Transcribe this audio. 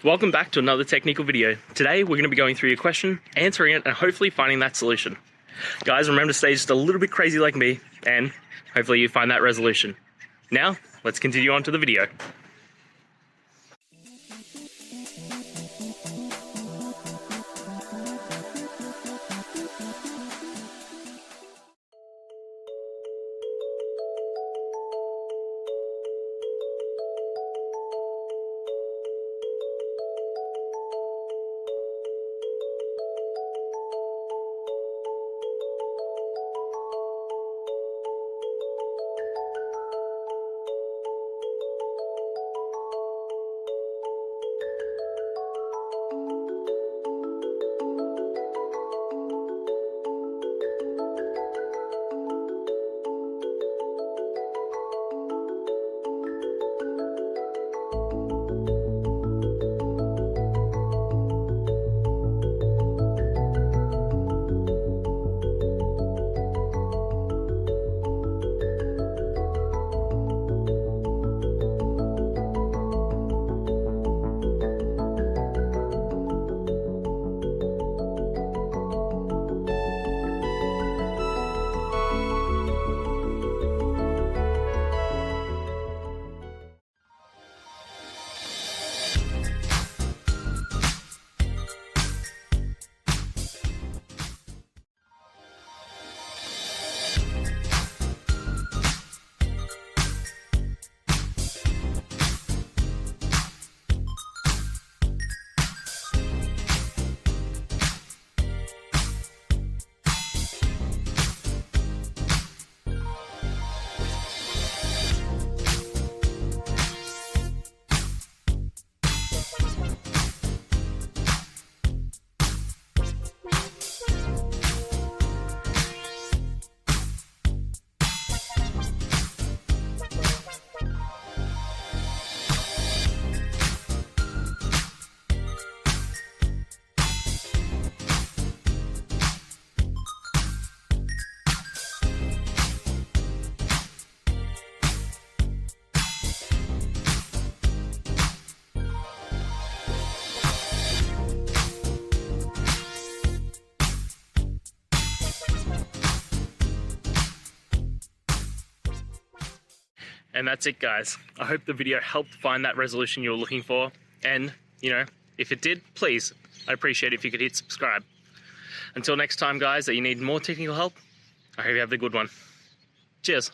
Welcome back to another technical video. Today we're going to be going through your question, answering it, and hopefully finding that solution. Guys, remember to stay just a little bit crazy like me, and hopefully you find that resolution. Now, let's continue on to the video. And that's it, guys. I hope the video helped find that resolution you were looking for. And, if it did, please, I'd appreciate it if you could hit subscribe. Until next time, guys, that you need more technical help, I hope you have a good one. Cheers.